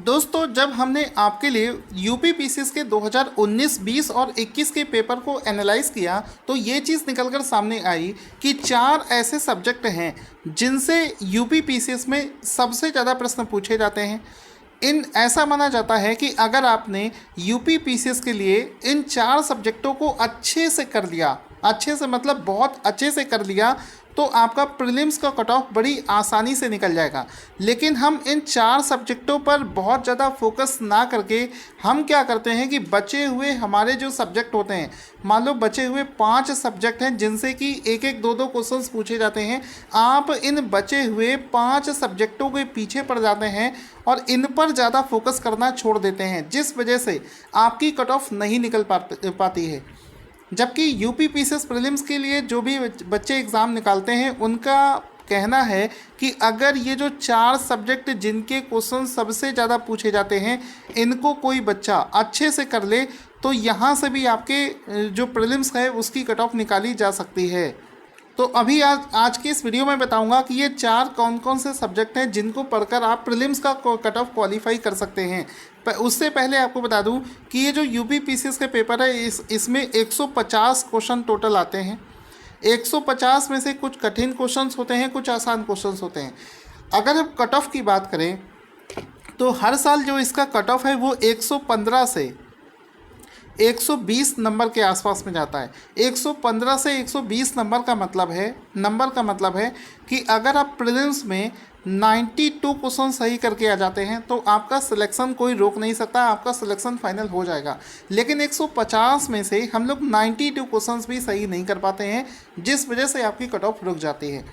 दोस्तों, जब हमने आपके लिए यूपी पीसीएस के 2019, 20 और 21 के पेपर को एनालाइज किया तो ये चीज़ निकल कर सामने आई कि 4 ऐसे सब्जेक्ट हैं जिनसे यूपी पीसीएस में सबसे ज़्यादा प्रश्न पूछे जाते हैं। इन ऐसा माना जाता है कि अगर आपने यूपी पीसीएस के लिए इन 4 सब्जेक्टों को अच्छे से कर लिया, अच्छे से मतलब बहुत अच्छे से कर लिया, तो आपका प्रीलिम्स का कट ऑफ बड़ी आसानी से निकल जाएगा। लेकिन हम इन 4 सब्जेक्टों पर बहुत ज़्यादा फोकस ना करके हम क्या करते हैं कि बचे हुए हमारे जो सब्जेक्ट होते हैं, मान लो बचे हुए 5 सब्जेक्ट हैं जिनसे कि एक एक दो क्वेश्चंस पूछे जाते हैं, आप इन बचे हुए 5 सब्जेक्टों के पीछे पड़ जाते हैं और इन पर ज़्यादा फोकस करना छोड़ देते हैं, जिस वजह से आपकी कट ऑफ नहीं निकल पाती है। जबकि यूपी पीसीएस प्रीलिम्स के लिए जो भी बच्चे एग्ज़ाम निकालते हैं उनका कहना है कि अगर ये जो 4 सब्जेक्ट जिनके क्वेश्चन सबसे ज़्यादा पूछे जाते हैं इनको कोई बच्चा अच्छे से कर ले तो यहाँ से भी आपके जो प्रीलिम्स है उसकी कट ऑफ निकाली जा सकती है। तो अभी आज की इस वीडियो में बताऊंगा कि ये 4 कौन कौन से सब्जेक्ट हैं जिनको पढ़कर आप प्रीलिम्स का कट ऑफ क्वालिफाई कर सकते हैं। उससे पहले आपको बता दूं कि ये जो यूपी पीसीएस के पेपर है इसमें 150 क्वेश्चन टोटल आते हैं। 150 में से कुछ कठिन क्वेश्चंस होते हैं, कुछ आसान क्वेश्चंस होते हैं। अगर हम कट ऑफ की बात करें तो हर साल जो इसका कट ऑफ है वो 115 से 120 नंबर के आसपास में जाता है। 115 से 120 नंबर का मतलब है कि अगर आप प्रीलिम्स में 92 क्वेश्चन सही करके आ जाते हैं तो आपका सिलेक्शन कोई रोक नहीं सकता, आपका सिलेक्शन फाइनल हो जाएगा। लेकिन 150 में से हम लोग 92 क्वेश्चंस भी सही नहीं कर पाते हैं, जिस वजह से आपकी कट ऑफ रुक जाती है।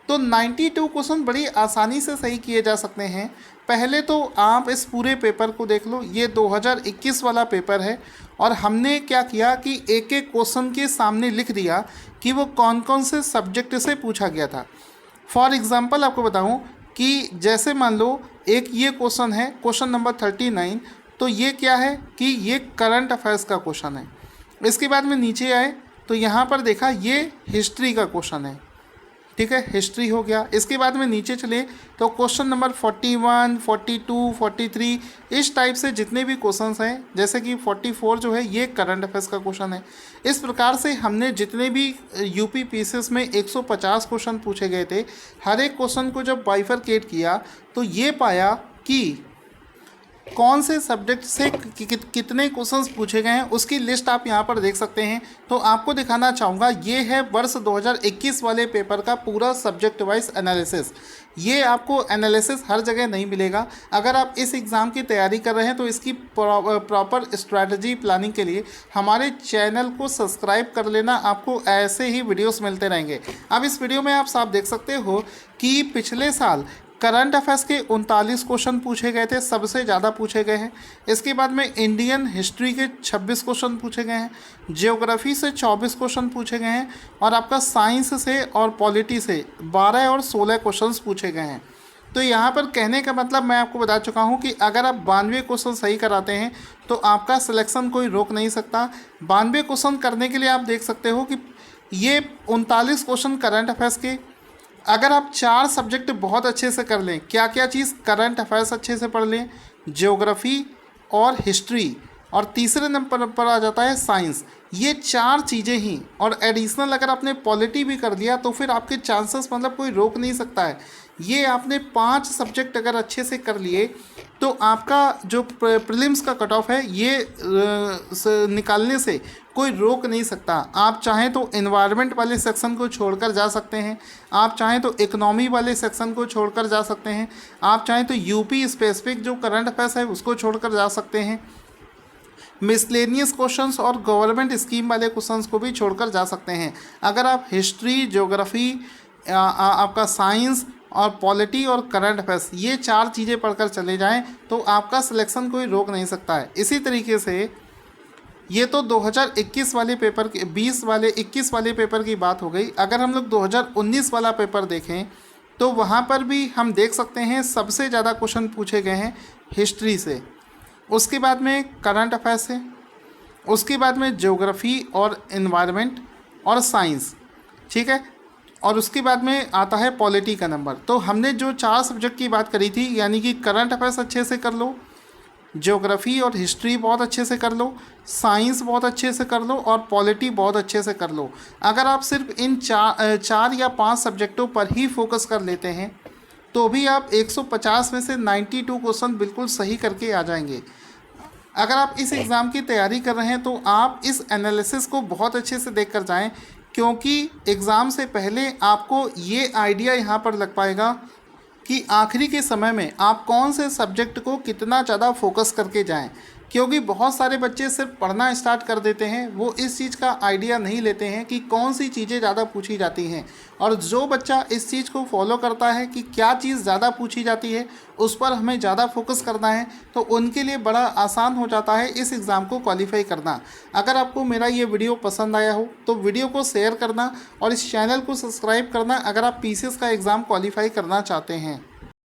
तो 92 क्वेश्चन बड़ी आसानी से सही किए जा सकते हैं। पहले तो आप इस पूरे पेपर को देख लो, ये 2021 वाला पेपर है और हमने क्या किया कि एक एक क्वेश्चन के सामने लिख दिया कि वो कौन कौन से सब्जेक्ट से पूछा गया था। फॉर एग्ज़ाम्पल आपको बताऊं कि जैसे मान लो एक ये क्वेश्चन है, क्वेश्चन नंबर 39, तो ये क्या है कि ये करंट अफेयर्स का क्वेश्चन है। इसके बाद में नीचे आए तो यहाँ पर देखा ये हिस्ट्री का क्वेश्चन है, ठीक है, हिस्ट्री हो गया। इसके बाद में नीचे चले तो क्वेश्चन नंबर 41, 42, 43 इस टाइप से जितने भी क्वेश्चंस हैं, जैसे कि 44 जो है ये करंट अफेयर्स का क्वेश्चन है। इस प्रकार से हमने जितने भी यूपी पीसीएस में 150 क्वेश्चन पूछे गए थे, हर एक क्वेश्चन को जब बाइफरकेट किया तो ये पाया कि कौन से सब्जेक्ट से कितने क्वेश्चंस पूछे गए हैं उसकी लिस्ट आप यहाँ पर देख सकते हैं। तो आपको दिखाना चाहूँगा ये है वर्ष 2021 वाले पेपर का पूरा सब्जेक्ट वाइज एनालिसिस। ये आपको एनालिसिस हर जगह नहीं मिलेगा। अगर आप इस एग्ज़ाम की तैयारी कर रहे हैं तो इसकी प्रॉपर स्ट्रैटेजी प्लानिंग के लिए हमारे चैनल को सब्सक्राइब कर लेना, आपको ऐसे ही वीडियोस मिलते रहेंगे। अब इस वीडियो में आप साफ देख सकते हो कि पिछले साल करंट अफेयर्स के 39 क्वेश्चन पूछे गए थे, सबसे ज़्यादा पूछे गए हैं। इसके बाद में इंडियन हिस्ट्री के 26 क्वेश्चन पूछे गए हैं, ज्योग्राफी से 24 क्वेश्चन पूछे गए हैं और आपका साइंस से और पॉलिटी से 12 और 16 क्वेश्चन पूछे गए हैं। तो यहाँ पर कहने का मतलब मैं आपको बता चुका हूँ कि अगर आप 92 क्वेश्चन सही कराते हैं तो आपका सिलेक्शन कोई रोक नहीं सकता। 92 क्वेश्चन करने के लिए आप देख सकते हो कि ये 39 क्वेश्चन करंट अफेयर्स के, अगर आप 4 सब्जेक्ट बहुत अच्छे से कर लें, क्या क्या चीज़, करंट अफेयर्स अच्छे से पढ़ लें, ज्योग्राफी और हिस्ट्री, और तीसरे नंबर पर आ जाता है साइंस। ये 4 चीज़ें ही, और एडिशनल अगर आपने पॉलिटी भी कर लिया तो फिर आपके चांसेस मतलब कोई रोक नहीं सकता है। ये आपने 5 सब्जेक्ट अगर अच्छे से कर लिए तो आपका जो प्रीलिम्स का कट ऑफ है ये निकालने से कोई रोक नहीं सकता। आप चाहें तो एनवायरनमेंट वाले सेक्शन को छोड़कर जा सकते हैं, आप चाहें तो इकोनॉमी वाले सेक्शन को छोड़कर जा सकते हैं, आप चाहें तो यूपी स्पेसिफिक जो करंट अफेयर्स है उसको छोड़कर जा सकते हैं, मिसलेनियस क्वेश्चंस और गवर्नमेंट स्कीम वाले क्वेश्चंस को भी छोड़कर जा सकते हैं। अगर आप हिस्ट्री, ज्योग्राफी, आपका साइंस और पॉलिटी और करंट अफेयर्स ये 4 चीज़ें पढ़कर चले जाएं तो आपका सिलेक्शन कोई रोक नहीं सकता है। इसी तरीके से ये तो 2021 वाले पेपर के 21 वाले पेपर की बात हो गई। अगर हम लोग 2019 वाला पेपर देखें तो वहाँ पर भी हम देख सकते हैं सबसे ज़्यादा क्वेश्चन पूछे गए हैं हिस्ट्री से, उसके बाद में करंट अफेयर्स से, उसके बाद में ज्योग्राफी और एनवायरनमेंट और साइंस, ठीक है, और उसके बाद में आता है पॉलिटी का नंबर। तो हमने जो 4 सब्जेक्ट की बात करी थी, यानी कि करंट अफेयर्स अच्छे से कर लो, ज्योग्राफी और हिस्ट्री बहुत अच्छे से कर लो, साइंस बहुत अच्छे से कर लो और पॉलिटी बहुत अच्छे से कर लो। अगर आप सिर्फ इन चार या 5 सब्जेक्टों पर ही फोकस कर लेते हैं तो भी आप 150 में से 92 क्वेश्चन बिल्कुल सही करके आ जाएंगे। अगर आप इस एग्ज़ाम की तैयारी कर रहे हैं तो आप इस एनालिसिस को बहुत अच्छे से देख कर जाएँ, क्योंकि एग्ज़ाम से पहले आपको ये आइडिया यहाँ पर लग पाएगा कि आखिरी के समय में आप कौन से सब्जेक्ट को कितना ज़्यादा फोकस करके जाएं। क्योंकि बहुत सारे बच्चे सिर्फ पढ़ना स्टार्ट कर देते हैं, वो इस चीज़ का आइडिया नहीं लेते हैं कि कौन सी चीज़ें ज़्यादा पूछी जाती हैं। और जो बच्चा इस चीज़ को फॉलो करता है कि क्या चीज़ ज़्यादा पूछी जाती है, उस पर हमें ज़्यादा फोकस करना है, तो उनके लिए बड़ा आसान हो जाता है इस एग्ज़ाम को क्वालिफाई करना। अगर आपको मेरा ये वीडियो पसंद आया हो तो वीडियो को शेयर करना और इस चैनल को सब्सक्राइब करना अगर आप पीसीएस का एग्ज़ाम क्वालिफाई करना चाहते हैं।